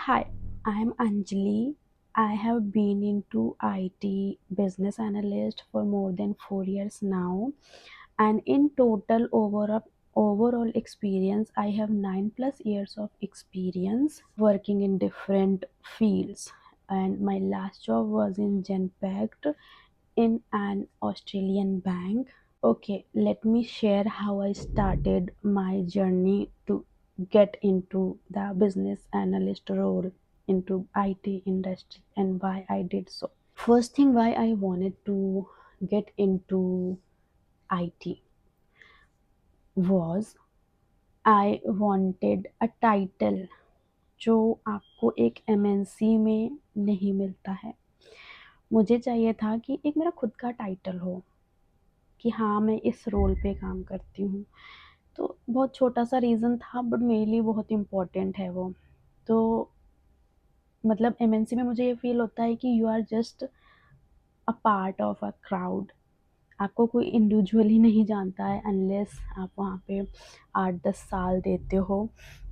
Hi, I am Anjali. I have been into IT business analyst for more than 4 years now, and in total overall experience, I have 9+ years of experience working in different fields. And my last job was in Genpact in an Australian bank. Okay, let me share how I started my journey to get into the business analyst role into IT industry and why I did so. First thing why I wanted to get into IT was I wanted a title जो आपको एक MNC में नहीं मिलता है. मुझे चाहिए था कि एक मेरा खुद का टाइटल हो कि हाँ मैं इस रोल पे काम करती हूँ. तो बहुत छोटा-सा रीज़न था बट मेरे लिए बहुत इम्पोर्टेंट है वो. तो मतलब एमएनसी में मुझे ये फ़ील होता है कि you are just a part of a crowd. आपको कोई इंडिविजुअली नहीं जानता है अनलेस आप वहाँ पे 8-10 साल देते हो.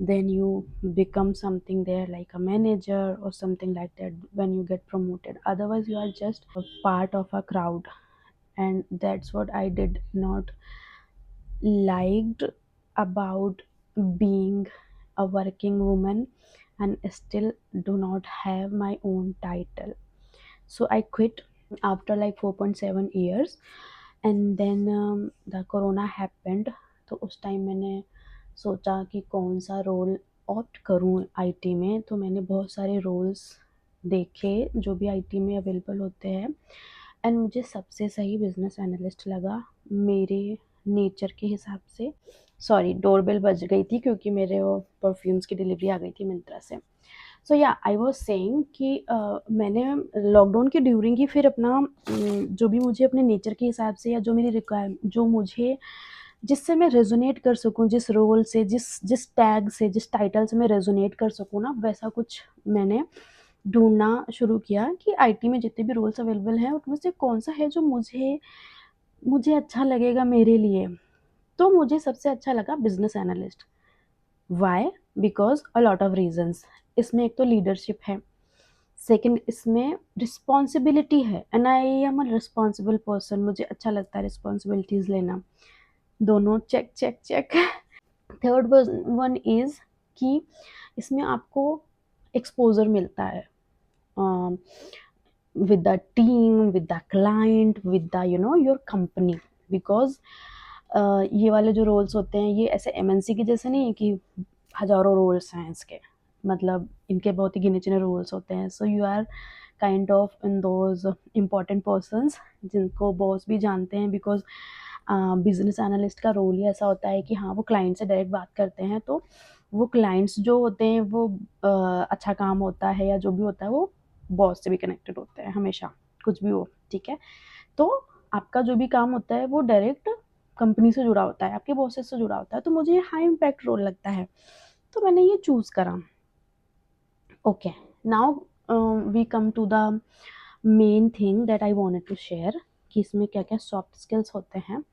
Then you become something there like a manager or something like that when you get promoted. Otherwise you are just a part of a crowd, and that's what I did not liked about being a working woman and still do not have my own title. So I quit after like 4.7 years, and then the corona happened. तो उस time मैंने सोचा कि कौन सा role opt करूँ IT में. तो मैंने बहुत सारे रोल्स देखे जो भी आईटी में अवेलेबल होते हैं, एंड मुझे सबसे सही बिजनेस एनालिस्ट लगा मेरे नेचर के हिसाब से. सॉरी, डोरबेल बज गई थी क्योंकि मेरे वो परफ्यूम्स की डिलीवरी आ गई थी मिंत्रा से. सो या आई वाज सेइंग कि मैंने लॉकडाउन के ड्यूरिंग ही फिर अपना जो भी मुझे अपने नेचर के हिसाब से या जो मेरी जो मुझे जिससे मैं रेजोनेट कर सकूं, जिस रोल से, जिस जिस टैग से, जिस टाइटल से मैं रेजोनेट कर सकूं ना, वैसा कुछ मैंने ढूंढना शुरू किया कि आईटी में जितने भी रोल्स अवेलेबल हैं उनमें से कौन सा है जो मुझे मुझे अच्छा लगेगा मेरे लिए. तो मुझे सबसे अच्छा लगा business analyst. Why? Because a lot of reasons. इसमें एक तो लीडरशिप है, सेकंड इसमें रिस्पॉन्सिबिलिटी है, and I am a responsible person. मुझे अच्छा लगता है रिस्पॉन्सिबिलिटीज लेना. दोनों check check check. Third one is कि इसमें आपको एक्सपोजर मिलता है with the team, with the client, with the your company. Because ये वाले जो रोल्स होते हैं ये ऐसे एमएनसी के जैसे नहीं है कि हज़ारों रोल्स हैं इसके. मतलब इनके बहुत ही गिने चुने रोल्स होते हैं. So you are kind of in those important persons जिनको बॉस भी जानते हैं. बिकॉज बिजनेस एनालिस्ट का रोल ही ऐसा होता है कि हाँ वो क्लाइंट से डायरेक्ट बात करते हैं. तो वो क्लाइंट्स जो होते हैं वो अच्छा काम होता है या जो भी होता है वो बॉस से भी कनेक्टेड होते हैं हमेशा, कुछ भी हो. ठीक है, तो आपका जो भी काम होता है वो डायरेक्ट कंपनी से जुड़ा होता है, आपके बॉसेस से जुड़ा होता है. तो मुझे हाई इम्पैक्ट रोल लगता है, तो मैंने ये चूज़ करा. Okay, now we come to the main thing that I wanted to share कि इसमें क्या क्या सॉफ्ट स्किल्स होते हैं.